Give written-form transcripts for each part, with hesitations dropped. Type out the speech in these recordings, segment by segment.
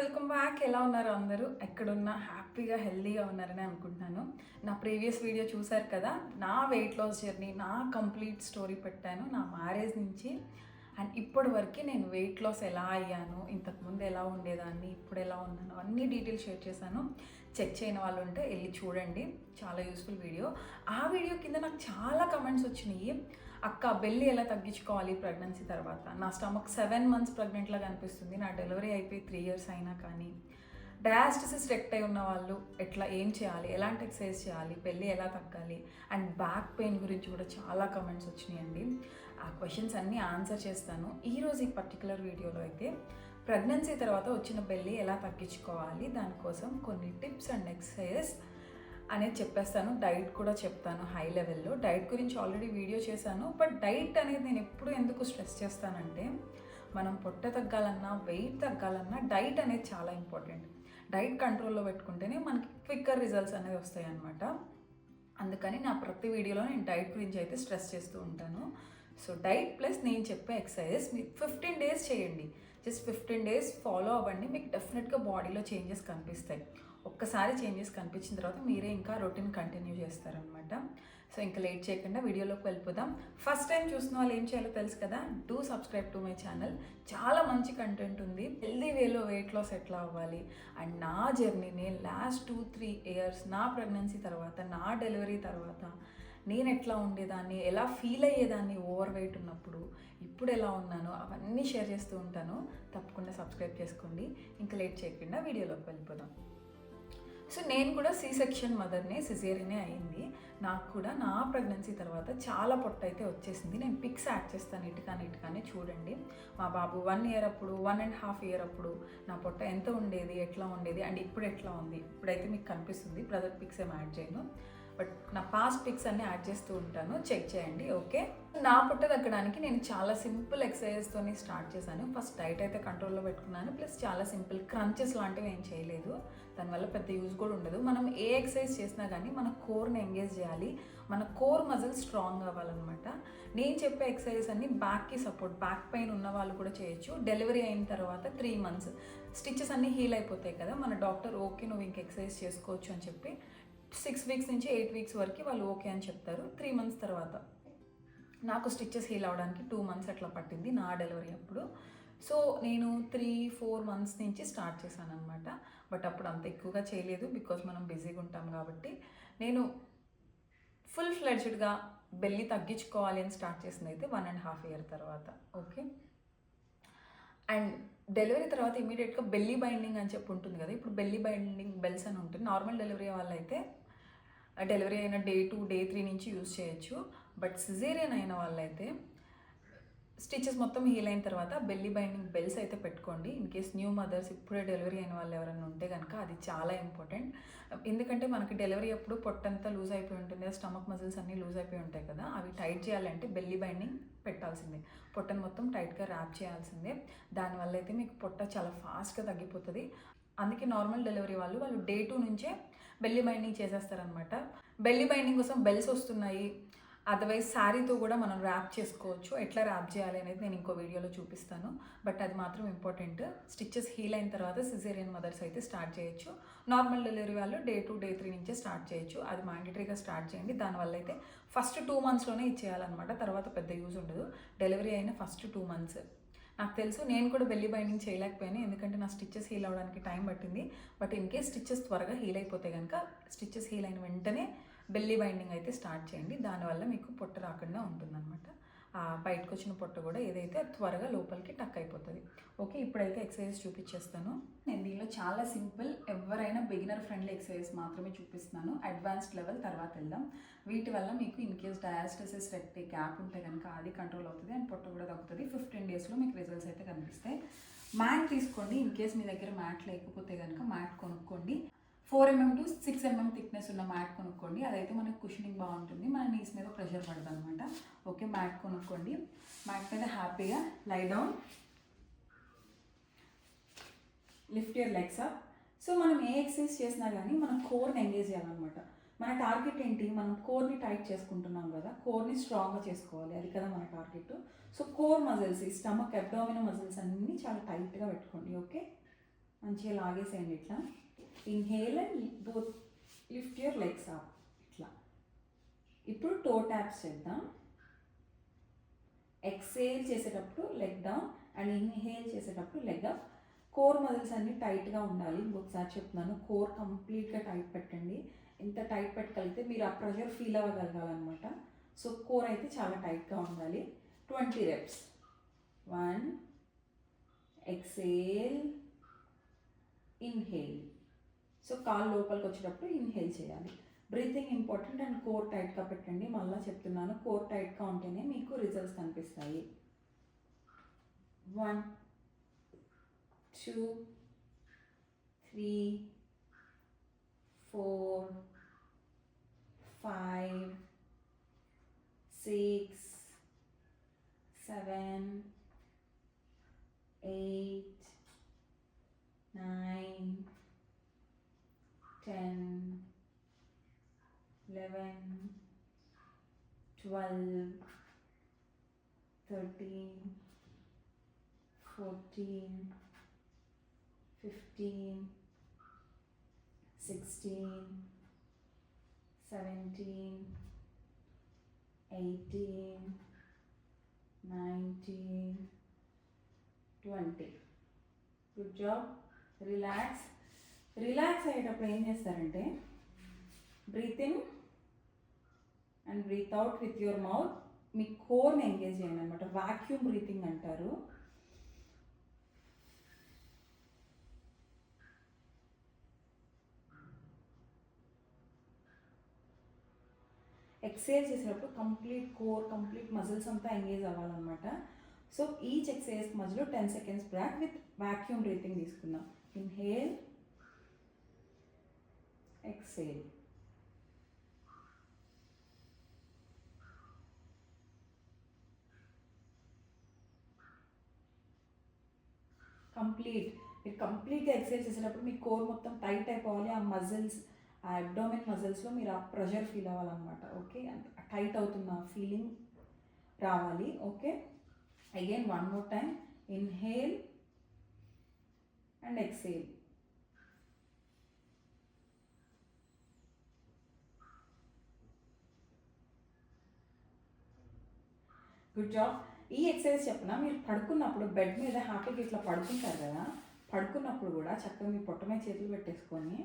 Welcome back. ఎలా ఉన్నారు అందరూ? ఎక్కడున్నా హ్యాపీగా హెల్తీగా ఉన్నారని అనుకుంటున్నాను. నా ప్రీవియస్ వీడియో చూశారు కదా, నా వెయిట్ లాస్ జర్నీ, నా కంప్లీట్ స్టోరీ పెట్టాను నా మ్యారేజ్ నుంచి అండ్ ఇప్పటి వరకు నేను వెయిట్ లాస్ ఎలా అయ్యాను, ఇంతకుముందు ఎలా ఉండేదాన్ని, ఇప్పుడు ఎలా ఉన్నాను, అన్ని డీటెయిల్స్ షేర్ చేశాను. చెక్ చేయని వాళ్ళు ఉంటే వెళ్ళి చూడండి, చాలా యూస్ఫుల్ వీడియో. ఆ వీడియో కింద నాకు చాలా కమెంట్స్ వచ్చినాయి. అక్క, బెల్లి ఎలా తగ్గించుకోవాలి ప్రెగ్నెన్సీ తర్వాత, నా స్టమక్ 7 months ప్రెగ్నెంట్ లాగా అనిపిస్తుంది, నా డెలివరీ అయిపోయి 3 years అయినా కానీ, డయాస్టిసిస్ రెక్ట్ అయి ఉన్న వాళ్ళు ఎట్లా, ఏం చేయాలి, ఎలాంటి ఎక్సర్సైజ్ చేయాలి, బెల్లి ఎలా తగ్గాలి అండ్ బ్యాక్ పెయిన్ గురించి కూడా చాలా కమెంట్స్ వచ్చినాయండి. ఆ క్వశ్చన్స్ అన్నీ ఆన్సర్ చేస్తాను ఈరోజు ఈ పర్టికులర్ వీడియోలో. అయితే ప్రెగ్నెన్సీ తర్వాత వచ్చిన బెల్లి ఎలా తగ్గించుకోవాలి, దానికోసం కొన్ని టిప్స్ అండ్ ఎక్సర్సైజెస్ అనేది చెప్పేస్తాను. డైట్ కూడా చెప్తాను హై లెవెల్లో. డైట్ గురించి ఆల్రెడీ వీడియో చేశాను, బట్ డైట్ అనేది నేను ఎప్పుడు ఎందుకు స్ట్రెస్ చేస్తానంటే, మనం పొట్ట తగ్గాలన్నా వెయిట్ తగ్గాలన్నా డైట్ అనేది చాలా ఇంపార్టెంట్. డైట్ కంట్రోల్లో పెట్టుకుంటేనే మనకి క్విక్కర్ రిజల్ట్స్ అనేది వస్తాయి అన్నమాట. అందుకని నా ప్రతి వీడియోలో నేను డైట్ గురించి అయితే స్ట్రెస్ చేస్తూ ఉంటాను. సో డైట్ ప్లస్ నేను చెప్పే ఎక్సర్సైజెస్ మీరు 15 days చేయండి. జస్ట్ 15 days ఫాలో అవ్వండి, మీకు డెఫినెట్గా బాడీలో చేంజెస్ కనిపిస్తాయి. ఒక్కసారి చేంజెస్ కనిపించిన తర్వాత మీరే ఇంకా రొటీన్ కంటిన్యూ చేస్తారనమాట. సో ఇంకా లేట్ చేయకుండా వీడియోలోకి వెళ్ళిపోదాం. ఫస్ట్ టైం చూసిన వాళ్ళు ఏం చేయాలో తెలుసు కదా, do subscribe to my channel. చాలా మంచి కంటెంట్ ఉంది. హెల్దీ వేలో వెయిట్ లాస్ ఎట్లా అవ్వాలి అండ్ నా జర్నీని లాస్ట్ 2-3 years, నా ప్రెగ్నెన్సీ తర్వాత, నా డెలివరీ తర్వాత నేను ఎట్లా ఉండేదాన్ని, ఎలా ఫీల్ అయ్యేదాన్ని ఓవర్ వెయిట్ ఉన్నప్పుడు, ఇప్పుడు ఎలా ఉన్నానో అవన్నీ షేర్ చేస్తూ ఉంటాను. తప్పకుండా సబ్స్క్రైబ్ చేసుకోండి. ఇంకా లేట్ చేయకుండా వీడియోలోకి వెళ్ళిపోదాం. సో నేను కూడా సి సెక్షన్ మదర్నే, సిజేరియనే అయింది. నాకు కూడా నా ప్రెగ్నెన్సీ తర్వాత చాలా పొట్ట అయితే వచ్చేసింది. నేను పిక్స్ యాడ్ చేస్తాను ఇటుకానే చూడండి. మా బాబు 1 year అప్పుడు, 1.5 year అప్పుడు నా పొట్ట ఎంత ఉండేది, ఎట్లా ఉండేది అండ్ ఇప్పుడు ఎట్లా ఉంది. ఇప్పుడైతే మీకు కనిపిస్తుంది. ప్రజెంట్ పిక్స్ ఏం యాడ్ చేయను, బట్ నా పాస్ట్ పిక్స్ అన్నీ యాడ్ చేస్తూ ఉంటాను, చెక్ చేయండి. ఓకే, నా పొట్ట తగ్గడానికి నేను చాలా సింపుల్ ఎక్సర్సైజెస్తోని స్టార్ట్ చేశాను. ఫస్ట్ డైట్ అయితే కంట్రోల్లో పెట్టుకున్నాను, ప్లస్ చాలా సింపుల్ క్రంచెస్ లాంటివి ఏం చేయలేదు. దానివల్ల పెద్ద యూజ్ కూడా ఉండదు. మనం ఏ ఎక్సర్సైజ్ చేసినా కానీ మన కోర్ని ఎంగేజ్ చేయాలి, మన కోర్ మజిల్ స్ట్రాంగ్ అవ్వాలన్నమాట. నేను చెప్పే ఎక్సర్సైజెస్ అన్ని బ్యాక్కి సపోర్ట్, బ్యాక్ పెయిన్ ఉన్న వాళ్ళు కూడా చేయొచ్చు. డెలివరీ అయిన తర్వాత 3 months స్టిచెస్ అన్నీ హీల్ అయిపోతాయి కదా, మన డాక్టర్ ఓకే నువ్వు ఇంక ఎక్సర్సైజ్ చేసుకోవచ్చు అని చెప్పి 6 weeks నుంచి 8 weeks వరకు వాళ్ళు ఓకే అని చెప్తారు. 3 months తర్వాత నాకు స్టిచెస్ హీల్ అవ్వడానికి 2 months అట్లా పట్టింది నా డెలివరీ అప్పుడు. సో నేను 3-4 months నుంచి స్టార్ట్ చేశాను అనమాట. బట్ అప్పుడు అంత ఎక్కువగా చేయలేదు, బికాజ్ మనం బిజీగా ఉంటాం కాబట్టి. నేను ఫుల్ ఫ్లెడ్జ్డ్గా బెల్లి తగ్గించుకోవాలి అని స్టార్ట్ చేసింది అయితే 1.5 year తర్వాత. ఓకే, అండ్ డెలివరీ తర్వాత ఇమీడియట్గా బెల్లీ బైండింగ్ అని చెప్పి ఉంటుంది కదా, ఇప్పుడు బెల్లీ బైండింగ్ బెల్స్ అని ఉంటుంది. నార్మల్ డెలివరీ వాళ్ళైతే డెలివరీ అయిన Day 2, Day 3 నుంచి యూజ్ చేయొచ్చు. బట్ సిజేరియన్ అయిన వాళ్ళైతే స్టిచెస్ మొత్తం హీల్ అయిన తర్వాత బెల్లీ బైండింగ్ బెల్స్ అయితే పెట్టుకోండి. ఇన్ కేస్ న్యూ మదర్స్, ఇప్పుడే డెలివరీ అయిన వాళ్ళు ఎవరైనా ఉంటే కనుక అది చాలా ఇంపార్టెంట్. ఎందుకంటే మనకి డెలివరీ అప్పుడు పొట్టంతా లూజ్ అయిపోయి ఉంటుంది, స్టమక్ మజిల్స్ అన్నీ లూజ్ అయిపోయి ఉంటాయి కదా, అవి టైట్ చేయాలంటే బెల్లీ బైండింగ్ పెట్టాల్సిందే. పొట్టను మొత్తం టైట్గా ర్యాప్ చేయాల్సిందే. దానివల్ల అయితే మీకు పొట్ట చాలా ఫాస్ట్గా తగ్గిపోతుంది. అందుకే నార్మల్ డెలివరీ వాళ్ళు Day 2 నుంచే బెల్లీ బైండింగ్ చేసేస్తారనమాట. బెల్లీ బైండింగ్ కోసం బెల్స్ వస్తున్నాయి. అదర్వైజ్ శారీతో కూడా మనం ర్యాప్ చేసుకోవచ్చు. ఎట్లా ర్యాప్ చేయాలి అనేది నేను ఇంకో వీడియోలో చూపిస్తాను. బట్ అది మాత్రం ఇంపార్టెంట్. స్టిచెస్ హీల్ అయిన తర్వాత సిజేరియన్ మదర్స్ అయితే స్టార్ట్ చేయొచ్చు. నార్మల్ డెలివరీ వాళ్ళు Day 2, Day 3 నుంచే స్టార్ట్ చేయొచ్చు. అది మ్యాండేటరీగా స్టార్ట్ చేయండి. దానివల్ల అయితే ఫస్ట్ 2 monthsలోనే ఇచ్చేయాలన్నమాట, తర్వాత పెద్ద యూజ్ ఉండదు. డెలివరీ అయిన ఫస్ట్ 2 months నాకు తెలుసు. నేను కూడా బెల్లీ బైండింగ్ చేయలేకపోయాను, ఎందుకంటే నా స్టిచెస్ హీల్ అవ్వడానికి టైం పట్టింది. బట్ ఇన్ కేస్ స్టిచెస్ త్వరగా హీల్ అయిపోతే కనుక స్టిచెస్ హీల్ అయిన వెంటనే బెల్లీ బైండింగ్ అయితే స్టార్ట్ చేయండి. దానివల్ల మీకు పొట్ట రాకుండా ఉంటుందన్నమాట. బయటకు వచ్చిన పొట్ట కూడా ఏదైతే త్వరగా లోపలికి టక్ అయిపోతుంది. ఓకే, ఇప్పుడైతే ఎక్సర్సైజ్ చూపించేస్తాను. నేను దీనిలో చాలా సింపుల్, ఎవరైనా బిగినర్ ఫ్రెండ్లీ ఎక్సర్సైజ్ మాత్రమే చూపిస్తున్నాను. అడ్వాన్స్డ్ లెవెల్ తర్వాత వెళ్దాం. వీటి వల్ల మీకు ఇన్ కేస్ డయాస్టిసిస్ రెక్ట్ గ్యాప్ ఉంటే కనుక అది కంట్రోల్ అవుతుంది అండ్ పొట్ట కూడా తగ్గుతుంది. 15 daysలో మీకు రిజల్ట్స్ అయితే కనిపిస్తాయి. మ్యాట్ తీసుకోండి. ఇన్ కేస్ మీ దగ్గర మ్యాట్ లేకపోతే కనుక మ్యాట్ కొనుక్కోండి. 4 mm to 6 mm థిక్నెస్ ఉన్న మ్యాట్ కొనుక్కోండి. అదైతే మనకు కుషనింగ్ బాగుంటుంది, మన నీస్ మీద ప్రెషర్ పడదు అనమాట. ఓకే, మ్యాట్ కొనుక్కోండి. మ్యాట్ మీద హ్యాపీగా lie down, lift your legs up. So మనం ఏ ఎక్సర్సైజ్ చేసినా కానీ మనం కోర్ని ఎంగేజ్ చేయాలన్నమాట. మన టార్గెట్ ఏంటి, మనం కోర్ని టైట్ చేసుకుంటున్నాం కదా, కోర్ని స్ట్రాంగ్గా చేసుకోవాలి, అది కదా మన టార్గెట్. సో కోర్ మజిల్స్, ఈ స్టమక్ అబ్డామినల్ మజిల్స్ అన్నీ చాలా టైట్గా పెట్టుకోండి. ఓకే, మంచిగా లాగేసేయండి ఇట్లా. Inhale and both lift your legs up ఇట్లా. ఇప్పుడు టో ట్యాప్స్ చేద్దాం. ఎక్సేల్ చేసేటప్పుడు లెగ్ డౌన్ అండ్ ఇన్హేల్ చేసేటప్పుడు లెగ్ అప్. కోర్ మజిల్స్ అన్నీ టైట్గా ఉండాలి. ఇంకొకసారి చెప్తున్నాను, కోర్ కంప్లీట్గా టైట్ పెట్టండి. ఎంత టైట్ పెట్టగలిగితే మీరు ఆ ప్రెషర్ ఫీల్ అవ్వగలగాలన్నమాట. సో కోర్ అయితే చాలా టైట్గా ఉండాలి. 20 reps. 1, exhale, inhale. సో కాలు లోపలికి వచ్చేటప్పుడు ఇన్హేల్ చేయాలి. బ్రీతింగ్ ఇంపార్టెంట్ అండ్ కోర్ టైట్గా పెట్టండి. మళ్ళీ చెప్తున్నాను, కోర్ టైట్గా ఉంటేనే మీకు రిజల్ట్స్ కనిపిస్తాయి. 1, 2, 3, 4, 5, 6, 7, 8, 9, 10, 11, 12, 13, 14, 15, 16, 17, 18, 19, 20. Good job. రిలాక్స్. రిలాక్స్ అయ్యేటప్పుడు ఏం చేస్తారంటే, breathe in and breathe out with your mouth. మీ కోర్ని ఎంగేజ్ చేయండి అనమాట. వాక్యూమ్ బ్రీతింగ్ అంటారు. ఎక్సైజ్ చేసేటప్పుడు కంప్లీట్ కోర్, కంప్లీట్ మజిల్స్ అంతా ఎంగేజ్ అవ్వాలన్నమాట. సో ఈచ్ ఎక్సైజ్ మధ్యలో 10 seconds break with vacuum breathing తీసుకుందాం. Inhale, exhale. మీరు కంప్లీట్గా ఎక్సైజ్ చేసేటప్పుడు మీ కోర్ మొత్తం టైట్ అయిపోవాలి. ఆ మజిల్స్, ఆ అబ్డోమెన్ మజిల్స్లో మీరు ఆ ప్రెషర్ ఫీల్ అవ్వాలన్నమాట. ఓకే, టైట్ అవుతున్న ఫీలింగ్ రావాలి. Okay, again 1 more time. Inhale and exhale. Good job. ఈ ఎక్సర్సైజ్ చెప్పిన, మీరు పడుకున్నప్పుడు బెడ్ మీద హ్యాపీగా ఇట్లా పడుకుంటారు కదా, పడుకున్నప్పుడు కూడా చక్కగా మీ పొట్ట మీద చేతులు పెట్టేసుకొని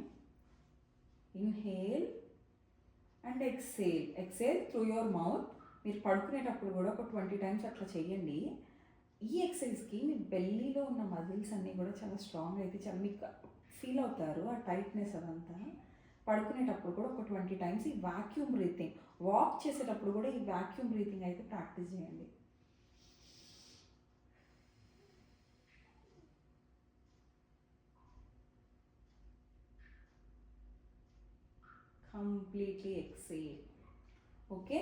inhale and exhale. Exhale through your mouth. మీరు పడుకునేటప్పుడు కూడా ఒక 20 times అట్లా చేయండి. ఈ ఎక్సర్సైజ్కి మీ బెల్లీలో ఉన్న మజిల్స్ అన్నీ కూడా చాలా స్ట్రాంగ్ అయితే చాలా మీకు ఫీల్ అవుతారు, ఆ టైట్నెస్ అదంతా. పడుకునేటప్పుడు కూడా ఒక 20 times ఈ వాక్యూమ్ బ్రీతింగ్, వాక్ చేసేటప్పుడు కూడా ఈ వాక్యూమ్ బ్రీతింగ్ అయితే ప్రాక్టీస్ చేయండి. Completely exhale. Okay,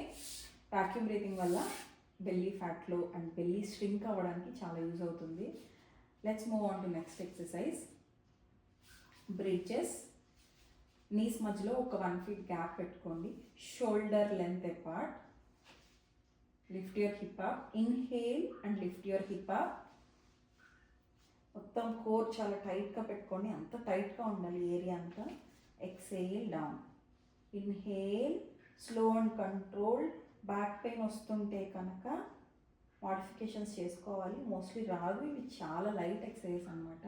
vacuum breathing వల్ల బెల్లీ ఫ్యాట్లో అండ్ బెల్లీ స్ట్రింక్ అవ్వడానికి చాలా యూజ్ అవుతుంది. Let's move on to next exercise. Bridges. Knees మధ్యలో ఒక 1 feet గ్యాప్ పెట్టుకోండి. Shoulder length apart. Lift your hip up. Inhale and lift your hip up. మొత్తం core చాలా టైట్గా పెట్టుకోండి, అంత టైట్గా ఉండాలి ఏరియా అంతా. Exhale down. Inhale, slow and control. Back pain వస్తుంటే కనుక మోడిఫికేషన్స్ చేసుకోవాలి. మోస్ట్లీ రాదు, ఇవి చాలా లైట్ ఎక్సర్సైజ్ అనమాట.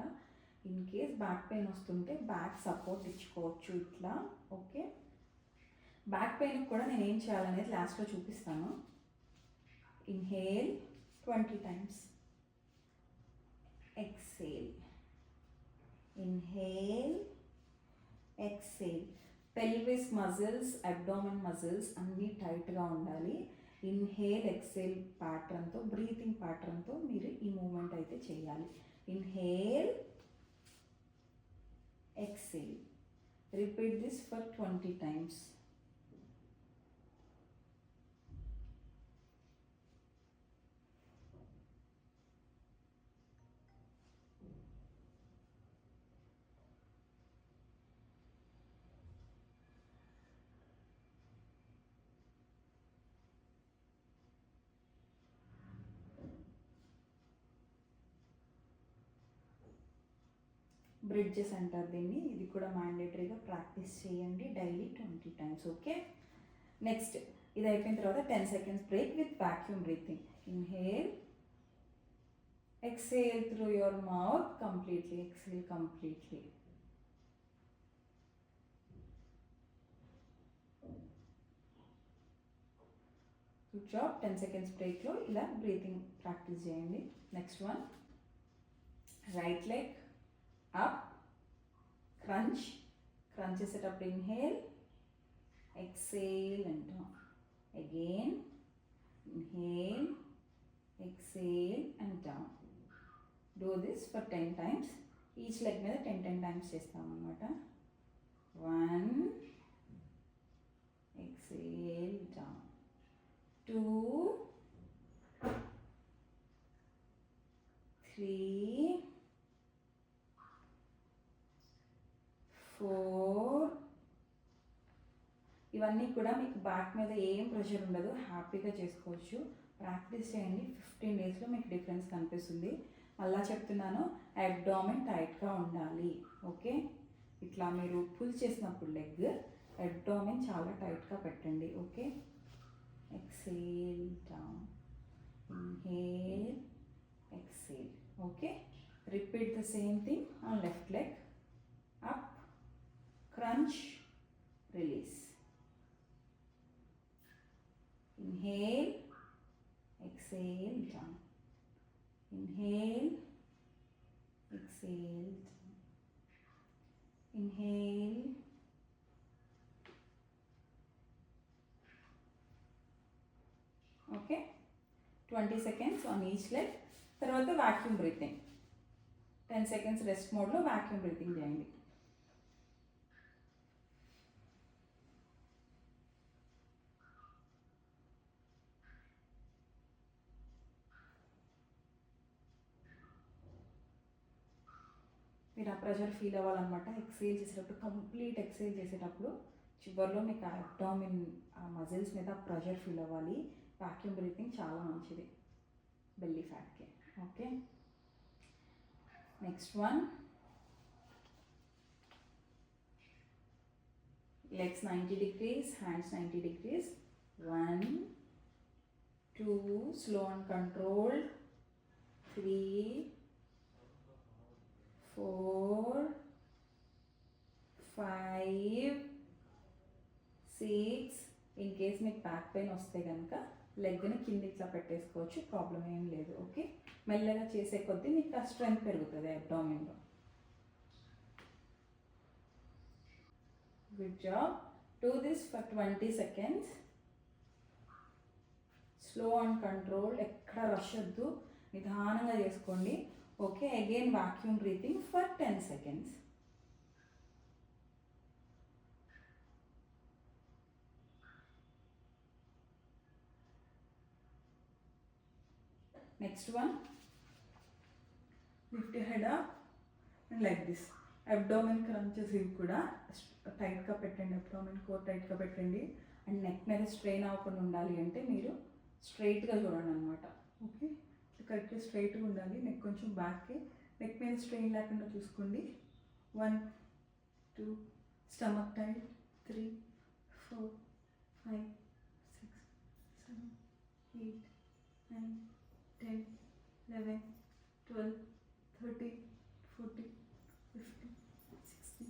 ఇన్ కేస్ బ్యాక్ పెయిన్ వస్తుంటే బ్యాక్ సపోర్ట్ ఇచ్చుకోవచ్చు ఇట్లా. ఓకే, బ్యాక్ పెయిన్ కూడా నేను ఏం చేయాలనేది లాస్ట్లో చూపిస్తాను. Inhale 20 times. Exhale. Inhale, exhale. Pelvis muscles, abdomen muscles అన్నీ టైట్గా ఉండాలి. ఇన్హేల్ ఎక్సేల్ ప్యాటర్న్తో, బ్రీతింగ్ ప్యాటర్న్తో మీరు ఈ మూమెంట్ అయితే చేయాలి. Inhale, exhale. Repeat this for 20 times. Bridges అంటారు దీన్ని. ఇది కూడా మ్యాండేటరీగా ప్రాక్టీస్ చేయండి డైలీ 20 times. ఓకే, నెక్స్ట్ ఇది అయిపోయిన తర్వాత 10 seconds break with vacuum breathing. Inhale, exhale through your mouth completely, exhale completely. Good job. 10 seconds బ్రేక్లో ఇలా బ్రీతింగ్ ప్రాక్టీస్ చేయండి. Next one, right leg up, crunch. Crunch చేసేటప్పుడు inhale, exhale and down. Again, inhale, exhale and down. Do this for 10 times. Each leg మీద 10 times చేస్తాం అన్నమాట. 1, exhale down. 2, 3, 4. ఇవన్నీ కూడా మీకు back మీద ఏం ప్రెషర్ ఉండదు, హ్యాపీగా చేసుకోవచ్చు. ప్రాక్టీస్ చేయండి. 15 daysలో మీకు డిఫరెన్స్ కనిపిస్తుంది. మళ్ళా చెప్తున్నాను, అబ్డామిన్ టైట్గా ఉండాలి. ఓకే, ఇట్లా మీరు పుల్ చేసినప్పుడు లెగ్ అబ్డామిన్ చాలా టైట్గా పెట్టండి. Okay, exhale down, inhale, exhale. Okay, repeat the same thing on left leg. Up, crunch, release. Inhale, exhale down. Inhale, exhale down. Inhale, okay, 20 seconds on each leg. తర్వాత vacuum breathing. 10 seconds rest మోడ్లో vacuum breathing చేయండి. మీరు ఆ pressure feel అవ్వాలన్నమాట. Exhale చేసేటప్పుడు, complete exhale చేసేటప్పుడు చివరిలో మీకు అబ్డామిన్ ఆ మజిల్స్ మీద ప్రెషర్ ఫీల్ అవ్వాలి. వాక్యూమ్ బ్రీతింగ్ చాలా మంచిది బెల్లీ ఫ్యాట్కి. Okay, next one, legs 90 degrees, hands 90 degrees. 1, 2, slow and controlled. 3, 4, 5, 6. In case మీకు బ్యాక్ పెయిన్ వస్తే కనుక లెగ్ని కింద ఇట్లా పెట్టేసుకోవచ్చు, ప్రాబ్లం ఏం లేదు. ఓకే, మెల్లగా చేసే కొద్దీ మీకు ఆ స్ట్రెంగ్త్ పెరుగుతుంది అబ్డామిన్లో. Good job. Do this for 20 seconds. Slow and control, ఎక్కడ రష్ వద్దు, నిదానంగా చేసుకోండి. Okay, again vacuum breathing for 10 seconds. Next one, lift your head up and like this. Abdomen crunches ఇవి కూడా టైట్గా పెట్టండి, అబ్డామిన్ కోర్ టైట్గా పెట్టండి. అండ్ నెక్ మీద స్ట్రెయిన్ అవ్వకుండా ఉండాలి అంటే మీరు స్ట్రైట్గా చూడండి అనమాట. ఓకే, కరెక్ట్గా స్ట్రైట్గా ఉండాలి. నెక్ కొంచెం బ్యాక్కి, నెక్ మీద స్ట్రెయిన్ లేకుండా చూసుకోండి. 1, 2, stomach tight. 3, 4, 5, 6, 7, 8, 9, 10, 11, 12, 13, 14, 15, 16,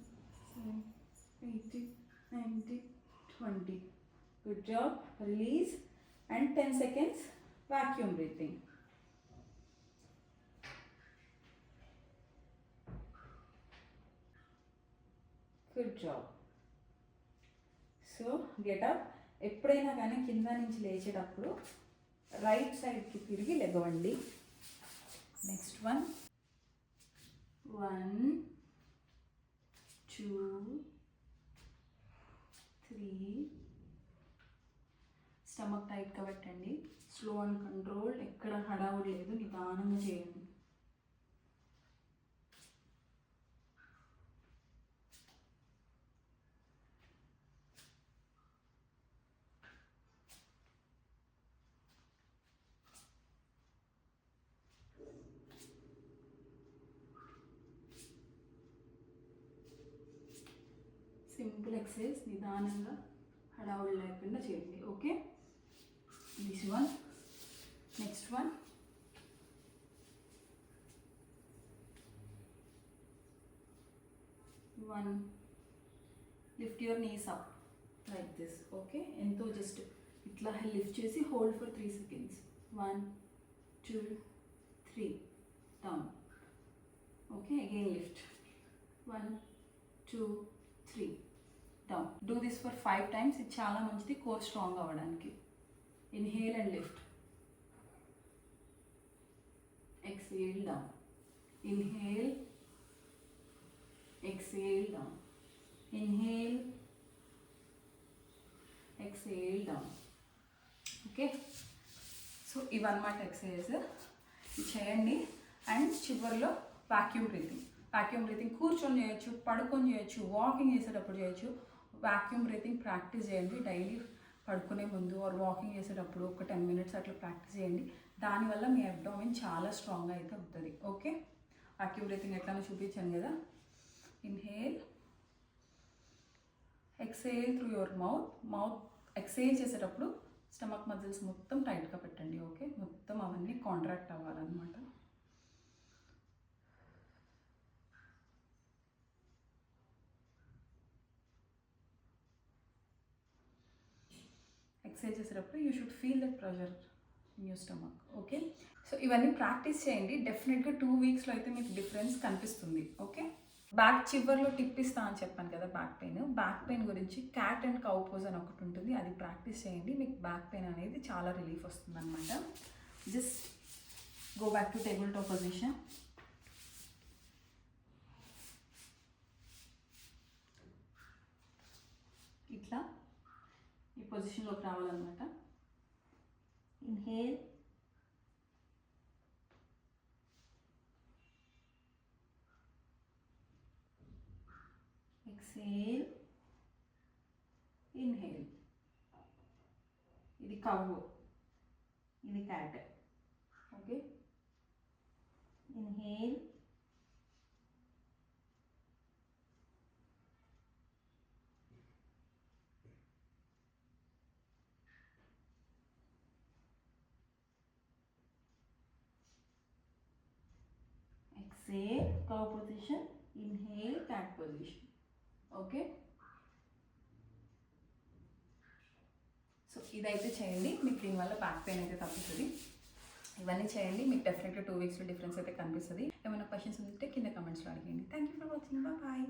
17, 18, 19, 20. Good job. Release and 10 seconds vacuum breathing. Good job. So get up. ఎప్పుడైనా కానీ కింద నుంచి లేచేటప్పుడు రైట్ సైడ్కి తిరిగి లెగవండి. Next one, 1, 2, 3. స్టమక్ టైట్గా పెట్టండి. స్లో అండ్ కంట్రోల్, ఎక్కడ హడావుడి లేదు, నిదానంగా చేయండి. సింపుల్ ఎక్సర్సైజ్, నిదానంగా హడావుడి లేకుండా చేయండి. Okay, this one. Next one. One, lift your knees up like this. Okay, ఎంతో జస్ట్ ఇట్లా లిఫ్ట్ చేసి hold for 3 seconds. 1 2 3 down. Okay, again lift. 1 2 3 down. Do this for 5 times. ఇది చాలా మంచిది కోర్ స్ట్రాంగ్ అవ్వడానికి. Inhale and lift. Exhale down. Inhale, exhale down. Inhale, exhale down. Okay, so ఇవన్నమాట exercise. ఇది చేయండి. అండ్ చివరిలో వాక్యూమ్ బ్రీతింగ్. వాక్యూమ్ బ్రీతింగ్ కూర్చొని చేయొచ్చు, పడుకొని చేయొచ్చు, వాకింగ్ చేసేటప్పుడు చేయొచ్చు. వాక్యూమ్ బ్రీతింగ్ ప్రాక్టీస్ చేయండి డైలీ. పడుకునే ముందు ఆర్ వాకింగ్ చేసేటప్పుడు ఒక 10 minutes అట్లా ప్రాక్టీస్ చేయండి. దానివల్ల మీ అబ్డామిన్ చాలా స్ట్రాంగ్గా అయితే అవుతుంది. ఓకే, వాక్యూమ్ బ్రీతింగ్ ఎట్లానో చూపించాను కదా. Inhale, exhale through your mouth. Exhale చేసేటప్పుడు స్టమక్ మజిల్స్ మొత్తం టైట్గా పెట్టండి. ఓకే, మొత్తం అవన్నీ కాంట్రాక్ట్ అవ్వాలన్నమాట. ఎక్సేల్ చేసేటప్పుడు you should feel that pressure in your stomach. Okay, so ఇవన్నీ ప్రాక్టీస్ చేయండి. డెఫినెట్గా 2 weeksలో అయితే మీకు డిఫరెన్స్ కనిపిస్తుంది. ఓకే, బ్యాక్ చివర్లో టిప్ ఇస్తా అని చెప్పాను కదా. బ్యాక్ పెయిన్ గురించి క్యాట్ అండ్ కౌ పోజ్ అని ఒకటి ఉంటుంది, అది ప్రాక్టీస్ చేయండి. మీకు బ్యాక్ పెయిన్ అనేది చాలా రిలీఫ్ వస్తుంది అనమాట. Just go back to table top position. ఇట్లా ఈ పొజిషన్లోకి రావాలన్నమాట. Inhale, exhale, inhale. ఇది కవ్వు, ఇది cat. Okay, inhale, exhale, cow position. Inhale, cat position. Okay, so ఇదైతే చేయండి. మీకు దీనివల్ల బ్యాక్ పెయిన్ అయితే తగ్గుతుంది. ఇవన్నీ చేయండి, మీకు డెఫినెట్గా 2 weeksలో డిఫరెన్స్ అయితే కనిపిస్తుంది. ఏమైనా క్వశ్చన్స్ ఉంటే కింద కమెంట్స్లో అడిగండి. Thank you for watching. Bye.